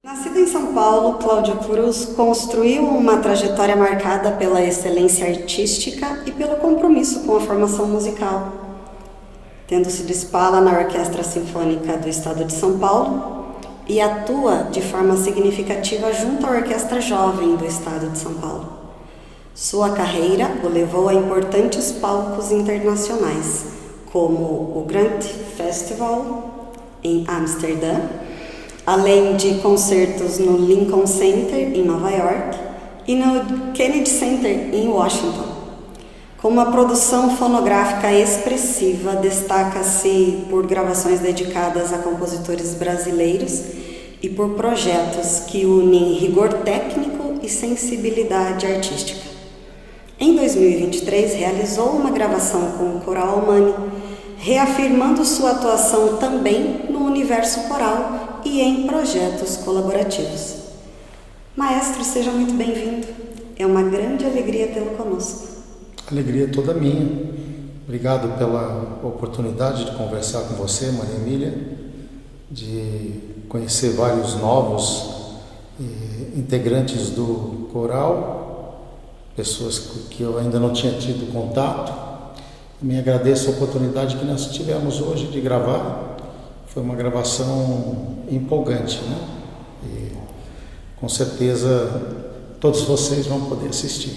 Nascido em São Paulo, Cláudio Cruz construiu uma trajetória marcada pela excelência artística e pelo compromisso com a formação musical. Tendo sido espala na Orquestra Sinfônica do Estado de São Paulo e atua de forma significativa junto à Orquestra Jovem do Estado de São Paulo. Sua carreira o levou a importantes palcos internacionais, como o Grand Festival em Amsterdã, além de concertos no Lincoln Center, em Nova York, e no Kennedy Center, em Washington. Com uma produção fonográfica expressiva, destaca-se por gravações dedicadas a compositores brasileiros e por projetos que unem rigor técnico e sensibilidade artística. Em 2023, realizou uma gravação com o Coral Almani, reafirmando sua atuação também no universo coral e em projetos colaborativos. Maestro, seja muito bem-vindo. É uma grande alegria tê-lo conosco. Alegria toda minha. Obrigado pela oportunidade de conversar com você, Maria Emília, de conhecer vários novos integrantes do coral, pessoas que eu ainda não tinha tido contato. Me agradeço a oportunidade que nós tivemos hoje de gravar. Foi uma gravação empolgante, né? E com certeza todos vocês vão poder assistir.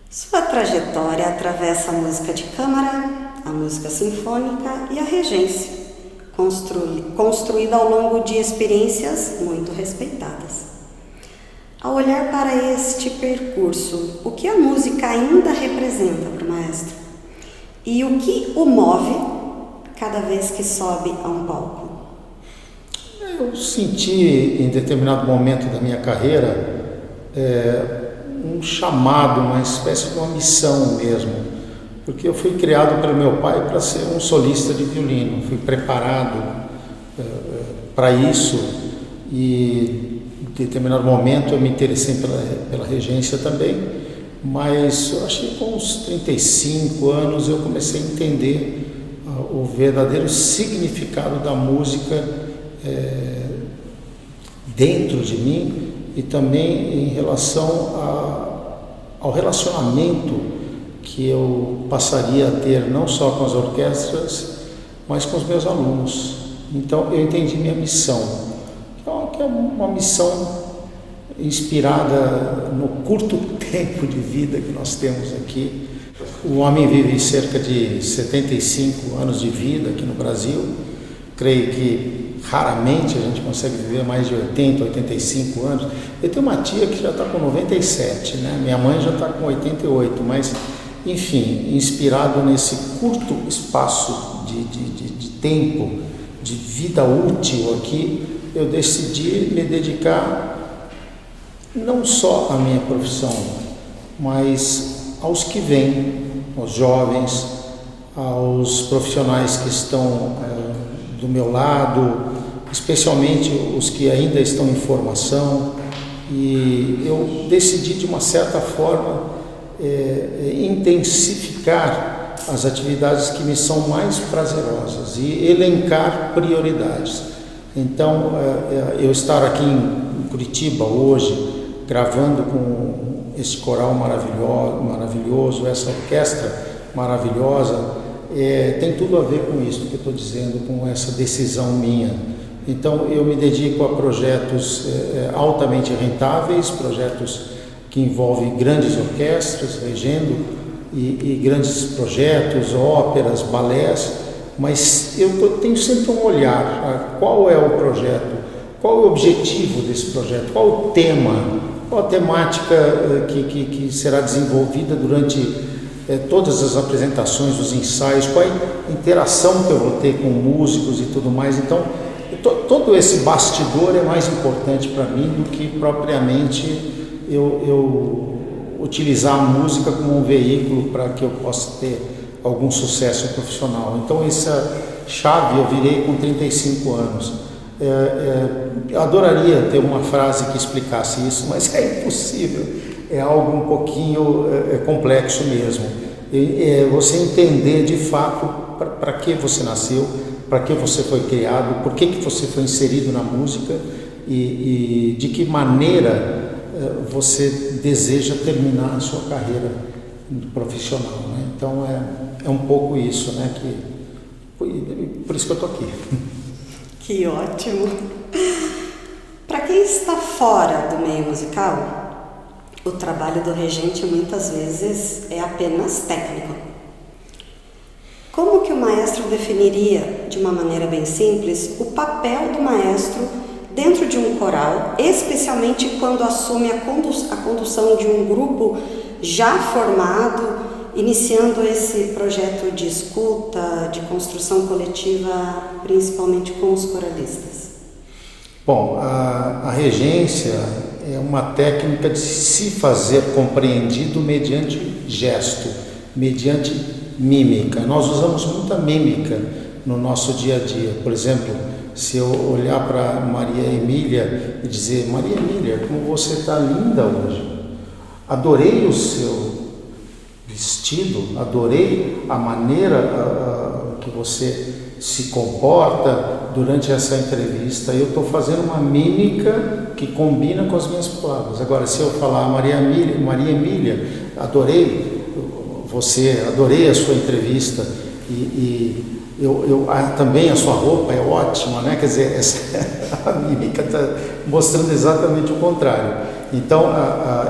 Sua trajetória atravessa a música de câmara, a música sinfônica e a regência, construída ao longo de experiências muito respeitadas. Ao olhar para este percurso, o que a música ainda representa para o maestro? E o que o move cada vez que sobe a um palco? Eu senti em determinado momento da minha carreira um chamado, uma espécie de uma missão mesmo, porque eu fui criado pelo meu pai para ser um solista de violino, fui preparado para isso e em determinado momento eu me interessei pela regência também, mas eu acho que com uns 35 anos eu comecei a entender o verdadeiro significado da música dentro de mim e também em relação ao relacionamento que eu passaria a ter não só com as orquestras, mas com os meus alunos. Então eu entendi minha missão, que é uma missão inspirada no curto tempo de vida que nós temos aqui. O homem vive cerca de 75 anos de vida aqui no Brasil. Creio que raramente a gente consegue viver mais de 80, 85 anos. Eu tenho uma tia que já está com 97, né? Minha mãe já está com 88, mas, enfim, inspirado nesse curto espaço de tempo, de vida útil aqui, eu decidi me dedicar não só à minha profissão, mas aos que vêm, aos jovens, aos profissionais que estão do meu lado, especialmente os que ainda estão em formação. E eu decidi, de uma certa forma, intensificar as atividades que me são mais prazerosas e elencar prioridades. Então, eu estar aqui em Curitiba hoje, gravando com esse coral maravilhoso, essa orquestra maravilhosa, tem tudo a ver com isso que eu estou dizendo, com essa decisão minha. Então, eu me dedico a projetos altamente rentáveis, projetos que envolvem grandes orquestras, regendo, e grandes projetos, óperas, balés, mas eu tenho sempre um olhar a qual é o projeto, qual é o objetivo desse projeto, qual o tema, qual a temática que será desenvolvida durante todas as apresentações, os ensaios, qual é a interação que eu vou ter com músicos e tudo mais. Então, todo esse bastidor é mais importante para mim do que propriamente eu utilizar a música como um veículo para que eu possa ter algum sucesso profissional. Então essa chave eu virei com 35 anos. Eu adoraria ter uma frase que explicasse isso, mas é impossível, é algo um pouquinho complexo mesmo. Você entender de fato para que você nasceu, para que você foi criado, por que você foi inserido na música e de que maneira você deseja terminar a sua carreira profissional, né? Então é um pouco isso, né? Por isso que eu estou aqui. Que ótimo! Para quem está fora do meio musical, o trabalho do regente muitas vezes é apenas técnico. Como que o maestro definiria, de uma maneira bem simples, o papel do maestro dentro de um coral, especialmente quando assume a condução de um grupo já formado, iniciando esse projeto de escuta, de construção coletiva, principalmente com os coralistas? Bom, a regência é uma técnica de se fazer compreendido mediante gesto, mediante mímica. Nós usamos muita mímica no nosso dia a dia. Por exemplo, se eu olhar para Maria Emília e dizer: Maria Emília, como você está linda hoje. Adorei o seu vestido, adorei a maneira que você se comporta durante essa entrevista. Eu estou fazendo uma mímica que combina com as minhas palavras. Agora, se eu falar: Maria Emília, adorei você, adorei a sua entrevista também a sua roupa é ótima, né? Quer dizer, a mímica está mostrando exatamente o contrário. Então,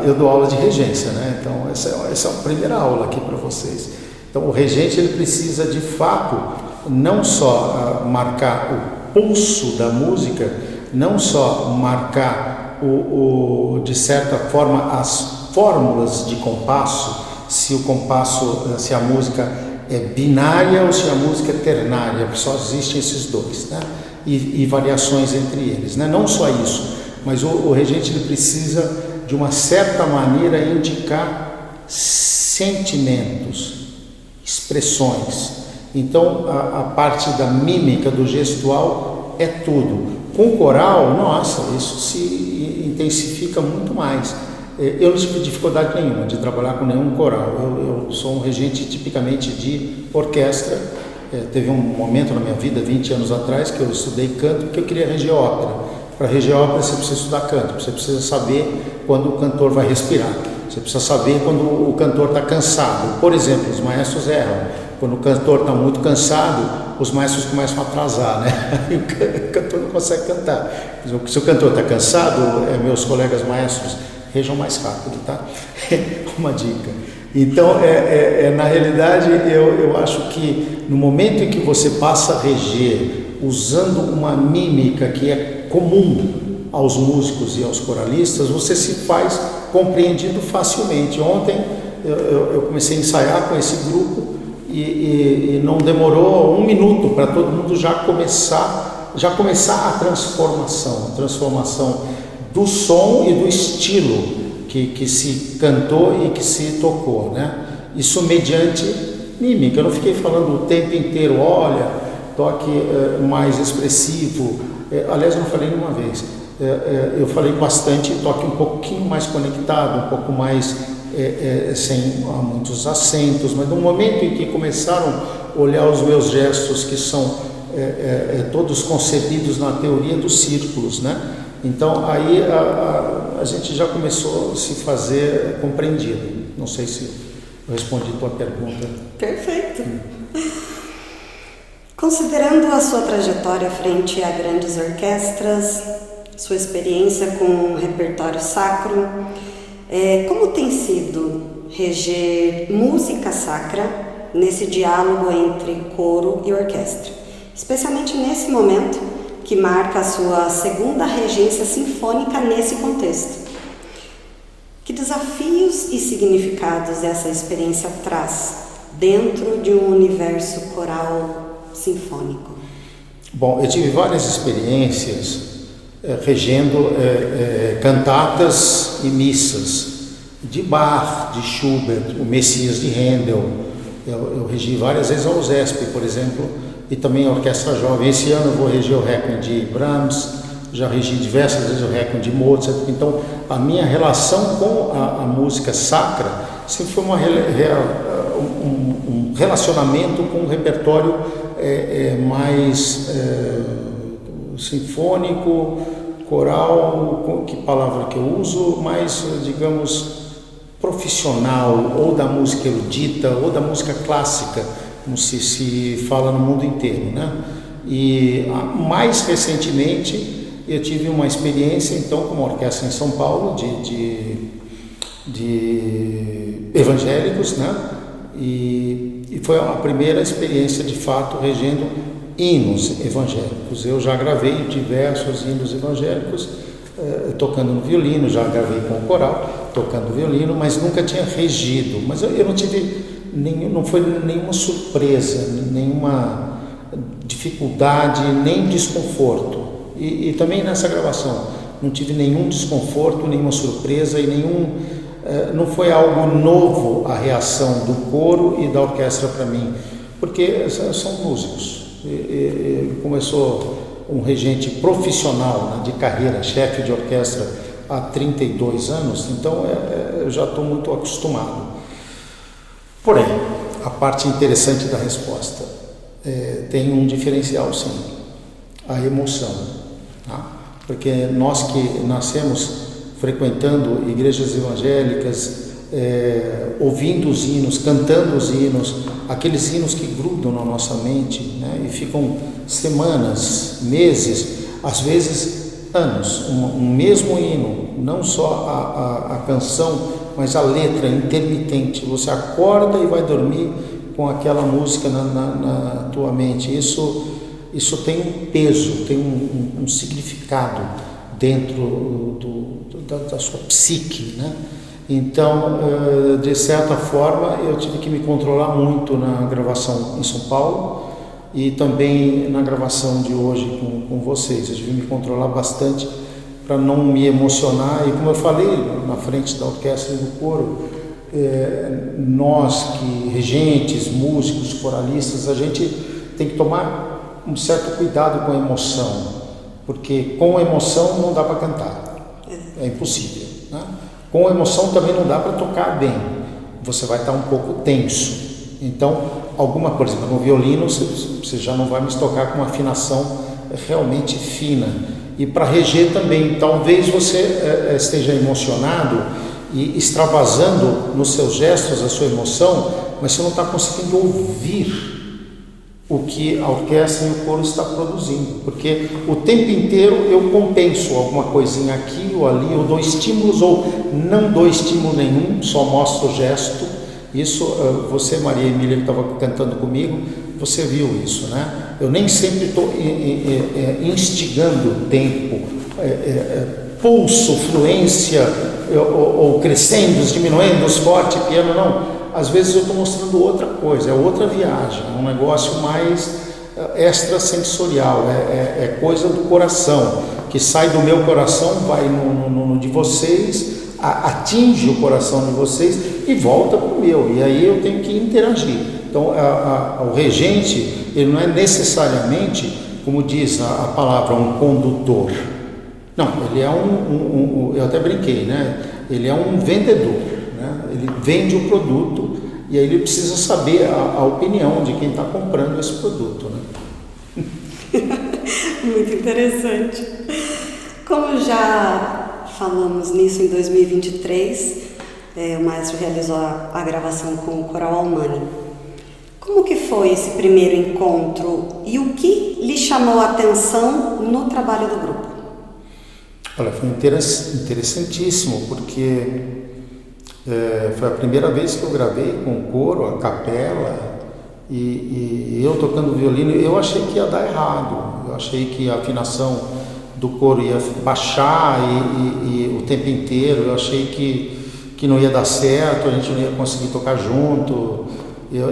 eu dou aula de regência, né? Então, essa é a primeira aula aqui para vocês. Então, o regente ele precisa, de fato, não só marcar o pulso da música, não só marcar, de certa forma, as fórmulas de compasso, se a música é binária ou se a música é ternária, só existem esses dois, né? E variações entre eles, né? Não só isso, mas o regente ele precisa, de uma certa maneira, indicar sentimentos, expressões. Então, a parte da mímica, do gestual, é tudo. Com o coral, nossa, isso se intensifica muito mais. Eu não tive dificuldade nenhuma de trabalhar com nenhum coral. Eu sou um regente tipicamente de orquestra. Teve um momento na minha vida, 20 anos atrás, que eu estudei canto porque eu queria reger ópera. Para reger ópera você precisa estudar canto, você precisa saber quando o cantor vai respirar, você precisa saber quando o cantor está cansado. Por exemplo, os maestros erram. Quando o cantor está muito cansado, os maestros começam a atrasar, né? Aí o cantor não consegue cantar. Se o cantor está cansado, meus colegas maestros, rejam mais rápido, tá? Uma dica. Então, na realidade, eu acho que no momento em que você passa a reger usando uma mímica que é comum aos músicos e aos coralistas, você se faz compreendido facilmente. Ontem eu comecei a ensaiar com esse grupo e não demorou 1 minuto para todo mundo já começar a transformação do som e do estilo que se cantou e que se tocou, né? Isso mediante mímica. Eu não fiquei falando o tempo inteiro: olha, toque mais expressivo. Aliás, eu não falei nenhuma vez. Eu falei bastante: toque um pouquinho mais conectado, um pouco mais sem muitos acentos. Mas no momento em que começaram a olhar os meus gestos, que são todos concebidos na teoria dos círculos, né? Então, aí a gente já começou a se fazer compreendido. Não sei se eu respondi a tua pergunta. Perfeito. Considerando a sua trajetória frente a grandes orquestras, sua experiência com um repertório sacro, como tem sido reger música sacra nesse diálogo entre coro e orquestra? Especialmente nesse momento que marca a sua segunda regência sinfônica nesse contexto. Que desafios e significados essa experiência traz dentro de um universo coral sinfônico? Bom, eu tive várias experiências regendo cantatas e missas de Bach, de Schubert, o Messias de Handel. Eu regi várias vezes a USESP, por exemplo, e também a Orquestra Jovem. Esse ano eu vou reger o Requiem de Brahms, já regi diversas vezes o Requiem de Mozart. Então, a minha relação com a música sacra sempre foi um relacionamento com um repertório mais sinfônico, coral, que palavra que eu uso, mais, digamos, profissional, ou da música erudita, ou da música clássica, como se fala no mundo inteiro, né? E mais recentemente eu tive uma experiência, então, com uma orquestra em São Paulo, de evangélicos, né? E foi a primeira experiência, de fato, regendo hinos evangélicos. Eu já gravei diversos hinos evangélicos, tocando no violino, já gravei com o coral, tocando violino, mas nunca tinha regido. Mas eu não tive não foi nenhuma surpresa, nenhuma dificuldade, nem desconforto. E também nessa gravação não tive nenhum desconforto, nenhuma surpresa e não foi algo novo a reação do coro e da orquestra para mim, porque são músicos. Começou um regente profissional, né, de carreira, chefe de orquestra há 32 anos, então eu já estou muito acostumado. Porém, a parte interessante da resposta tem um diferencial, sim, a emoção, tá? Porque nós que nascemos frequentando igrejas evangélicas, ouvindo os hinos, cantando os hinos, aqueles hinos que grudam na nossa mente, né, e ficam semanas, meses, às vezes anos, um mesmo hino, não só a canção, mas a letra intermitente. Você acorda e vai dormir com aquela música na tua mente. Isso tem um peso, tem um significado dentro da sua psique, né? Então, de certa forma, eu tive que me controlar muito na gravação em São Paulo e também na gravação de hoje com vocês. Eu tive que me controlar bastante para não me emocionar. E como eu falei na frente da orquestra e do coro, nós que regentes, músicos, coralistas, a gente tem que tomar um certo cuidado com a emoção, porque com a emoção não dá para cantar, é impossível, né? Com a emoção também não dá para tocar bem, você vai estar um pouco tenso. Então, por exemplo, no violino você já não vai mais tocar com uma afinação realmente fina. E para reger também, talvez você esteja emocionado e extravasando nos seus gestos a sua emoção, mas você não está conseguindo ouvir o que a orquestra e o coro está produzindo, porque o tempo inteiro eu compenso alguma coisinha aqui ou ali, ou dou estímulos ou não dou estímulo nenhum, só mostro o gesto. Isso, você, Maria Emília, que estava cantando comigo, você viu isso, né? Eu nem sempre estou instigando o tempo, pulso, fluência, ou crescendos, diminuendos, forte, piano, não. Às vezes eu estou mostrando outra coisa, é outra viagem, é um negócio mais extrasensorial, é coisa do coração, que sai do meu coração, vai no de vocês, atinge o coração de vocês e volta para o meu, e aí eu tenho que interagir. Então, o regente, ele não é necessariamente, como diz a palavra, um condutor. Não, ele é eu até brinquei, né? Ele é um vendedor, né? Ele vende o produto e aí ele precisa saber a opinião de quem está comprando esse produto, né? Muito interessante. Como já falamos nisso em 2023, o maestro realizou a gravação com o Coral Almani. Como que foi esse primeiro encontro e o que lhe chamou a atenção no trabalho do grupo? Olha, foi interessantíssimo, porque foi a primeira vez que eu gravei com o coro, a capela, e eu tocando violino. Eu achei que ia dar errado, eu achei que a afinação do coro ia baixar e o tempo inteiro, eu achei que não ia dar certo, a gente não ia conseguir tocar junto.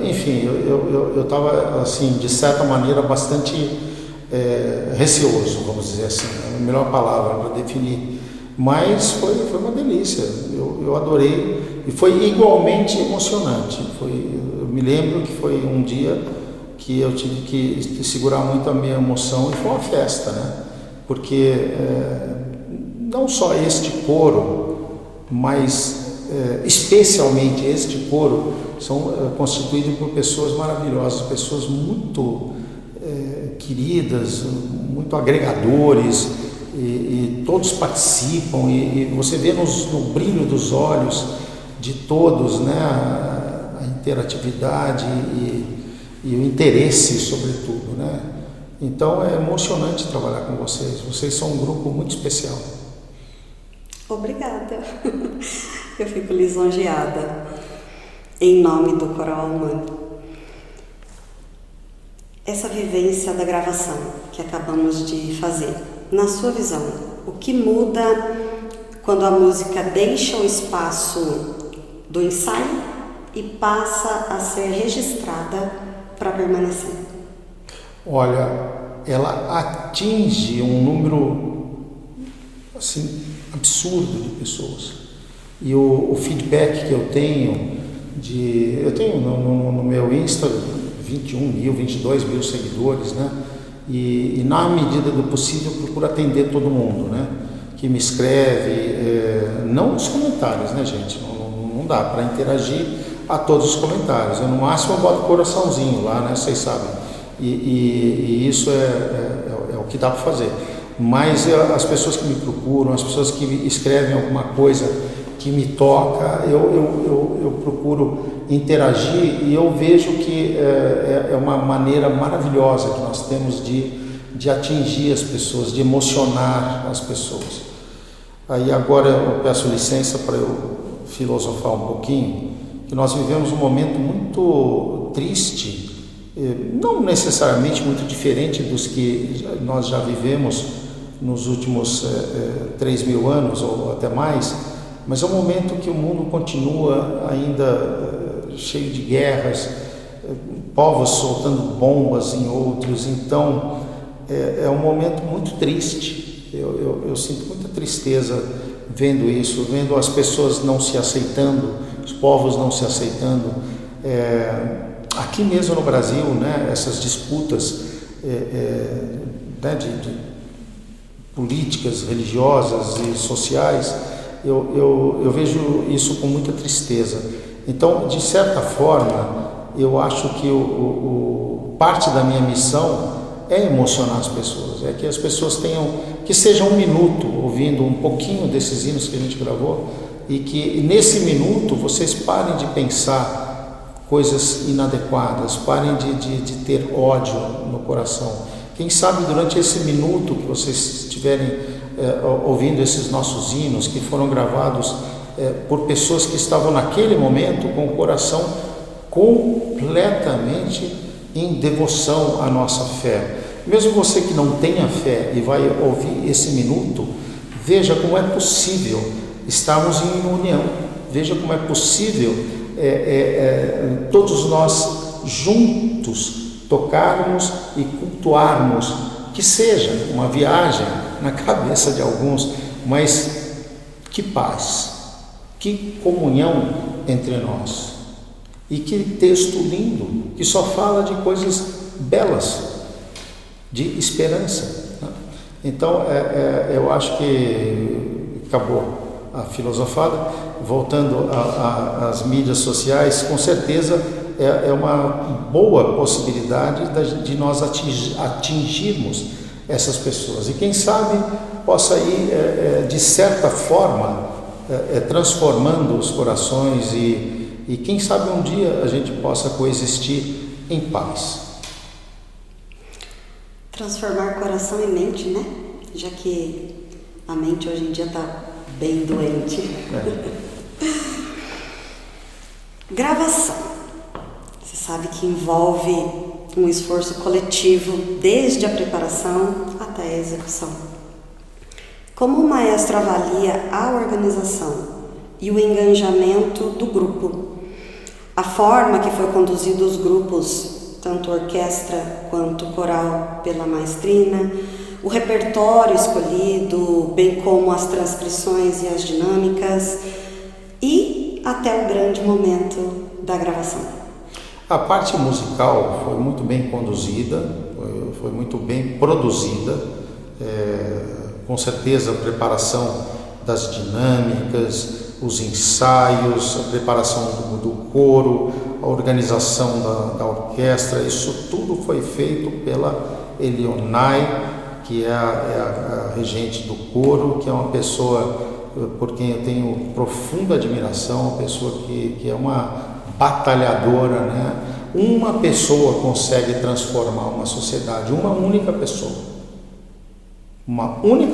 Enfim, eu estava, assim, de certa maneira, bastante receoso, vamos dizer assim, é a melhor palavra para definir. Mas foi uma delícia, eu adorei, e foi igualmente emocionante. Eu me lembro que foi um dia que eu tive que segurar muito a minha emoção, e foi uma festa, né? Porque não só este coro, mas especialmente este coro, são constituídos por pessoas maravilhosas, pessoas muito queridas, muito agregadores, e todos participam, e você vê no brilho dos olhos de todos, né, a interatividade e o interesse, sobretudo, né? Então é emocionante trabalhar com vocês. Vocês são um grupo muito especial. Obrigada. Eu fico lisonjeada. Em nome do Coral Humano. Essa vivência da gravação que acabamos de fazer, na sua visão, o que muda quando a música deixa o espaço do ensaio e passa a ser registrada para permanecer? Olha, ela atinge um número assim absurdo de pessoas, e o feedback que eu tenho no meu Insta 21 mil, 22 mil seguidores, né? E na medida do possível eu procuro atender todo mundo, né? Que me escreve, não os comentários, né, gente? Não dá para interagir a todos os comentários. Eu, no máximo, eu boto coraçãozinho lá, né? Vocês sabem. E isso é o que dá para fazer. Mas as pessoas que me procuram, as pessoas que escrevem alguma coisa que me toca, eu procuro interagir, e eu vejo que é uma maneira maravilhosa que nós temos de atingir as pessoas, de emocionar as pessoas. Aí agora eu peço licença para eu filosofar um pouquinho, que nós vivemos um momento muito triste, não necessariamente muito diferente dos que nós já vivemos nos últimos 3.000 anos ou até mais, mas é um momento que o mundo continua ainda cheio de guerras, povos soltando bombas em outros. Então é um momento muito triste. Eu sinto muita tristeza vendo isso, vendo as pessoas não se aceitando, os povos não se aceitando. Aqui mesmo no Brasil, né, essas disputas né, de políticas, religiosas e sociais, eu vejo isso com muita tristeza. Então, de certa forma, eu acho que parte da minha missão é emocionar as pessoas, é que as pessoas tenham, que seja um minuto ouvindo um pouquinho desses hinos que a gente gravou, e que nesse minuto vocês parem de pensar coisas inadequadas, parem de ter ódio no coração. Quem sabe durante esse minuto que vocês estiverem ouvindo esses nossos hinos, que foram gravados por pessoas que estavam naquele momento com o coração completamente em devoção à nossa fé. Mesmo você que não tenha fé e vai ouvir esse minuto, veja como é possível estarmos em união, veja como é possível todos nós juntos tocarmos e cultuarmos, que seja uma viagem na cabeça de alguns, mas que paz, que comunhão entre nós. E que texto lindo, que só fala de coisas belas, de esperança, né? Então, eu acho que acabou a filosofada. Voltando às mídias sociais, com certeza é uma boa possibilidade de nós atingirmos essas pessoas. E quem sabe possa ir, de certa forma, transformando os corações, e quem sabe um dia a gente possa coexistir em paz. Transformar coração e mente, né? Já que a mente hoje em dia está bem doente. Gravação. Você sabe que envolve um esforço coletivo desde a preparação até a execução. Como o maestro avalia a organização e o engajamento do grupo? A forma que foi conduzido os grupos, tanto orquestra quanto coral, pela maestrina, o repertório escolhido, bem como as transcrições e as dinâmicas, e até o grande momento da gravação. A parte musical foi muito bem conduzida, foi muito bem produzida, com certeza a preparação das dinâmicas, os ensaios, a preparação do coro, a organização da orquestra, isso tudo foi feito pela Elionai, que é a regente do coro, que é uma pessoa por quem eu tenho profunda admiração, uma pessoa que é uma batalhadora, né? Uma pessoa consegue transformar uma sociedade, uma única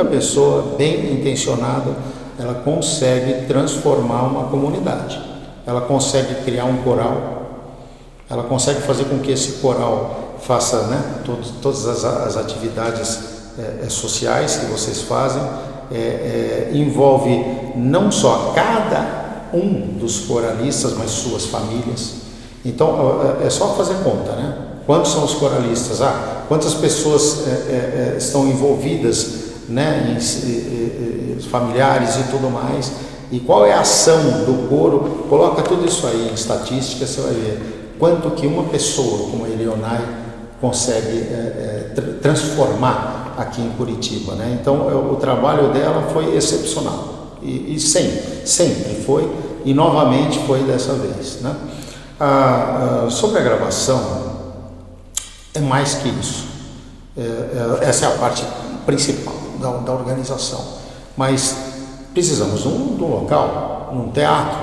pessoa bem intencionada, ela consegue transformar uma comunidade, ela consegue criar um coral, ela consegue fazer com que esse coral faça, né, todas as atividades sociais que vocês fazem, envolve não só cada um dos coralistas, mas suas famílias. Então é só fazer conta, né? Quantos são os coralistas? Quantas pessoas estão envolvidas, né, em familiares e tudo mais? E qual é a ação do coro? Coloca tudo isso aí em estatística, você vai ver quanto que uma pessoa como a Elionai consegue transformar aqui em Curitiba, né? Então o trabalho dela foi excepcional e sempre foi, e novamente foi dessa vez, né? Sobre a gravação, é mais que isso. Essa é a parte principal da organização, mas precisamos de um local, um teatro,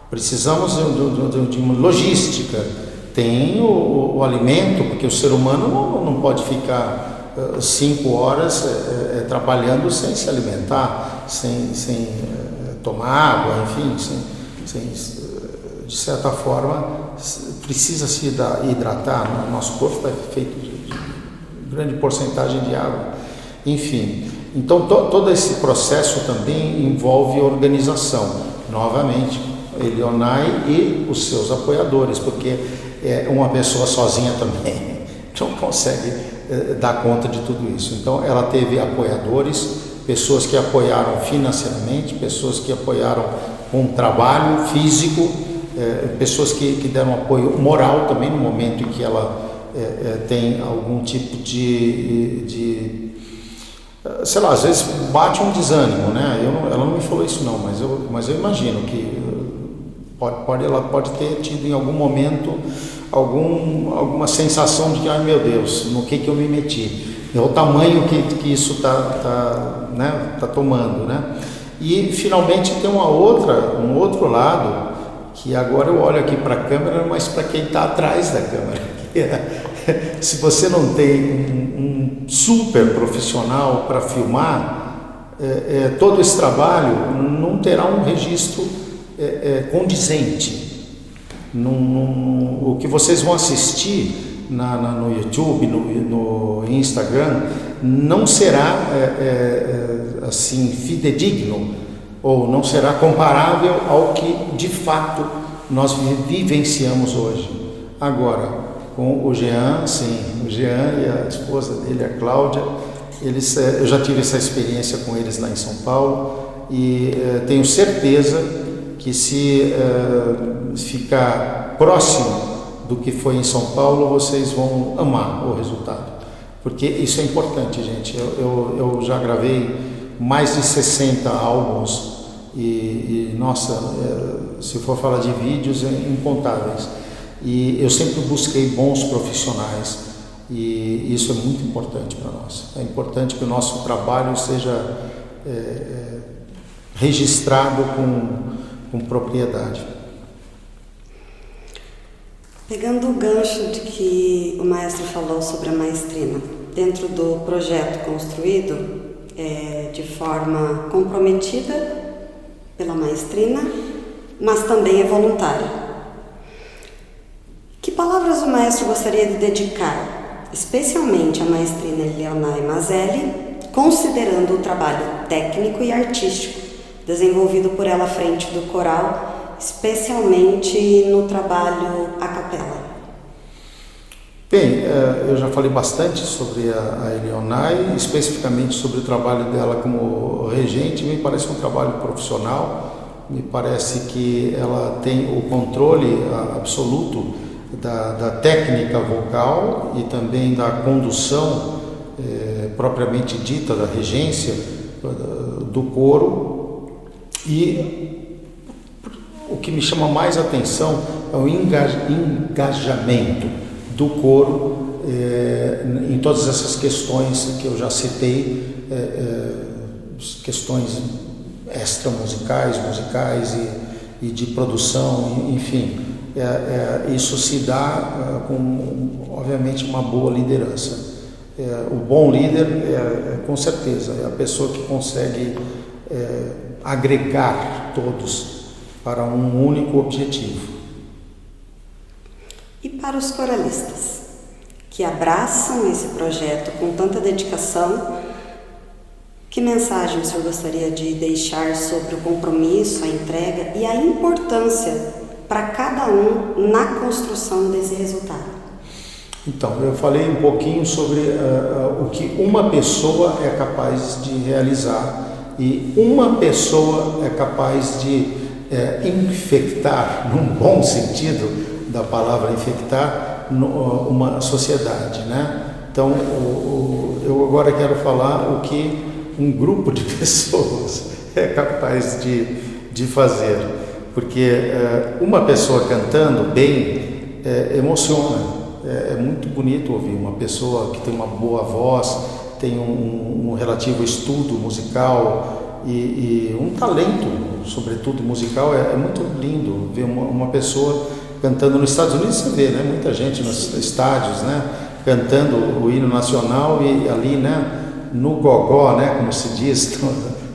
precisamos de uma logística, tem o alimento, porque o ser humano não pode ficar 5 horas trabalhando sem se alimentar, sem tomar água, enfim, de certa forma precisa se hidratar. Nosso corpo é feito de grande porcentagem de água, enfim. Então todo esse processo também envolve organização, novamente, Elionai e os seus apoiadores, porque uma pessoa sozinha também não consegue dar conta de tudo isso. Então ela teve apoiadores, pessoas que apoiaram financeiramente, pessoas que apoiaram com trabalho físico, pessoas que deram apoio moral também no momento em que ela tem algum tipo de sei lá, às vezes bate um desânimo, né? Ela não me falou isso não, mas eu imagino que ela pode ter tido em algum momento alguma sensação de que, ai meu Deus, no que eu me meti, é o tamanho que isso tá tomando, né? E finalmente tem um outro lado, que agora eu olho aqui para a câmera, mas para quem está atrás da câmera, se você não tem um super profissional para filmar, todo esse trabalho não terá um registro condizente. O que vocês vão assistir no YouTube, no Instagram, não será assim fidedigno, ou não será comparável ao que de fato nós vivenciamos hoje. Agora, com o Jean e a esposa dele, a Cláudia, eu já tive essa experiência com eles lá em São Paulo, e tenho certeza que se ficar próximo do que foi em São Paulo, vocês vão amar o resultado, porque isso é importante, gente. Eu já gravei mais de 60 álbuns e nossa, se for falar de vídeos, incontáveis, e eu sempre busquei bons profissionais, e isso é muito importante para nós. É importante que o nosso trabalho seja registrado com propriedade. Pegando o gancho de que o maestro falou sobre a maestrina, dentro do projeto construído de forma comprometida pela maestrina, mas também é voluntária. Que palavras o maestro gostaria de dedicar, especialmente à maestrina Elionai Mazelli, considerando o trabalho técnico e artístico desenvolvido por ela à frente do coral, especialmente no trabalho a capela? Bem, eu já falei bastante sobre a Elionai, especificamente sobre o trabalho dela como regente. Me parece um trabalho profissional, me parece que ela tem o controle absoluto da técnica vocal e também da condução propriamente dita, da regência do coro. E o que me chama mais atenção é o engajamento do coro em todas essas questões que eu já citei, questões extramusicais, musicais e de produção, enfim, isso se dá com, obviamente, uma boa liderança. O bom líder, com certeza, é a pessoa que consegue agregar todos para um único objetivo. E para os coralistas, que abraçam esse projeto com tanta dedicação, que mensagem o senhor gostaria de deixar sobre o compromisso, a entrega e a importância para cada um na construção desse resultado? Então, eu falei um pouquinho sobre o que uma pessoa é capaz de realizar, e uma pessoa é capaz de infectar, num bom sentido da palavra infectar, uma sociedade, né? Então, eu agora quero falar o que um grupo de pessoas é capaz de fazer, porque uma pessoa cantando bem emociona. É muito bonito ouvir uma pessoa que tem uma boa voz, tem um relativo estudo musical e um talento, sobretudo musical. É muito lindo ver uma pessoa cantando. Nos Estados Unidos você vê, né, muita gente nos estádios, né, cantando o hino nacional e ali, né, no gogó, né, como se diz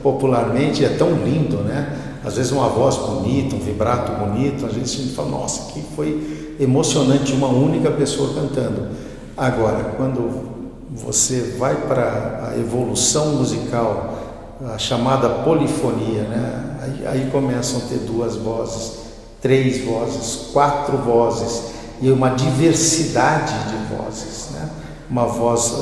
popularmente, é tão lindo, né? Às vezes uma voz bonita, um vibrato bonito, a gente fala, nossa, que foi emocionante uma única pessoa cantando. Agora, quando você vai para a evolução musical, a chamada polifonia, né? Aí começam a ter 2 vozes, 3 vozes, 4 vozes e uma diversidade de vozes, né? Uma voz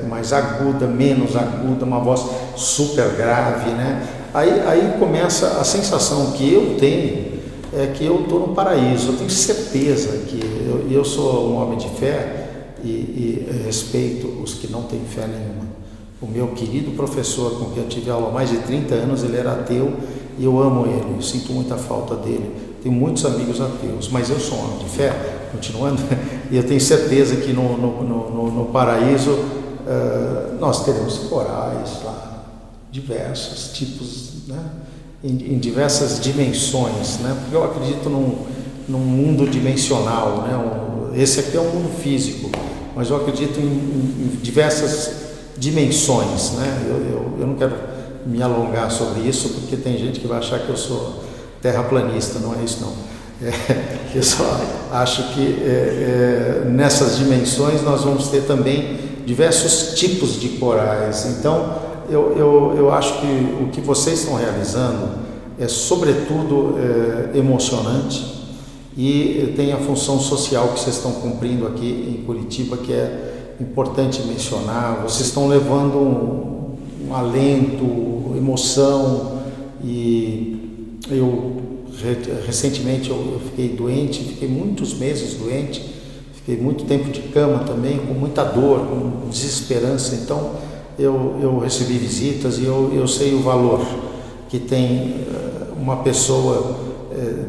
mais aguda, menos aguda, uma voz super grave, né? Aí começa a sensação que eu tenho, é que eu estou no paraíso. Eu tenho certeza que eu sou um homem de fé e respeito os que não têm fé nenhuma. O meu querido professor, com quem eu tive aula há mais de 30 anos, ele era ateu e eu amo ele, eu sinto muita falta dele. Tenho muitos amigos ateus, mas eu sou um homem de fé, continuando, e eu tenho certeza que no paraíso nós teremos corais lá, diversos tipos, né? Em diversas dimensões, né? Porque eu acredito num mundo dimensional, né? Esse aqui é um mundo físico, mas eu acredito em diversas dimensões, né? Eu não quero me alongar sobre isso, porque tem gente que vai achar que eu sou terraplanista, não é isso não. Eu só acho que nessas dimensões nós vamos ter também diversos tipos de corais. Então, eu acho que o que vocês estão realizando é, sobretudo, emocionante e tem a função social que vocês estão cumprindo aqui em Curitiba, que é importante mencionar. Vocês estão levando um alento, emoção, e recentemente eu fiquei doente, fiquei muitos meses doente, fiquei muito tempo de cama também, com muita dor, com desesperança. Então, eu recebi visitas e eu sei o valor que tem uma pessoa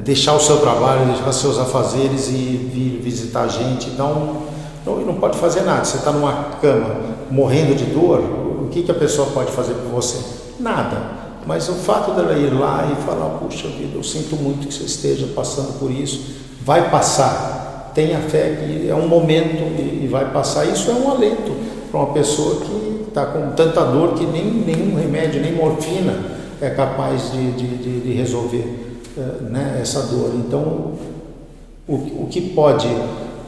deixar o seu trabalho, deixar seus afazeres e vir visitar a gente. Então, não pode fazer nada. Você está numa cama morrendo de dor, o que a pessoa pode fazer por você? Nada. Mas o fato dela ir lá e falar, puxa vida, eu sinto muito que você esteja passando por isso, vai passar. Tenha fé que é um momento e vai passar. Isso é um alento para uma pessoa que está com tanta dor que nenhum remédio, nem morfina é capaz de resolver né, essa dor. Então, o que pode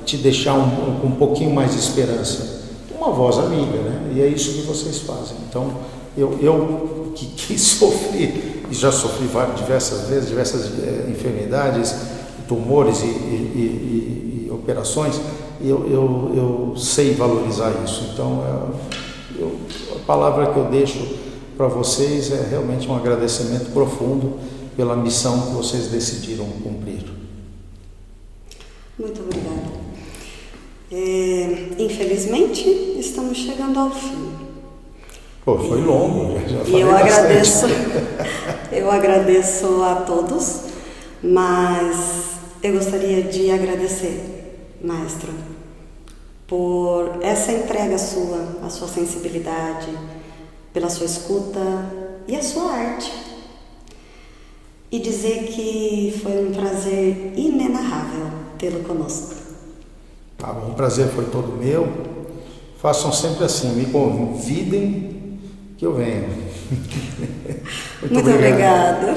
te deixar com um pouquinho mais de esperança? Uma voz amiga, né? E é isso que vocês fazem. Então, eu que sofri, e já sofri diversas vezes, diversas enfermidades, tumores e operações, eu sei valorizar isso. Então, a palavra que eu deixo para vocês é realmente um agradecimento profundo pela missão que vocês decidiram cumprir. Muito obrigada. Infelizmente, estamos chegando ao fim. Pô, foi longo, já falei eu agradeço a todos, mas eu gostaria de agradecer, maestro, por essa entrega sua, a sua sensibilidade, pela sua escuta e a sua arte. E dizer que foi um prazer inenarrável tê-lo conosco. Tá bom, o prazer foi todo meu. Façam sempre assim, me convidem que eu venho. Muito obrigada.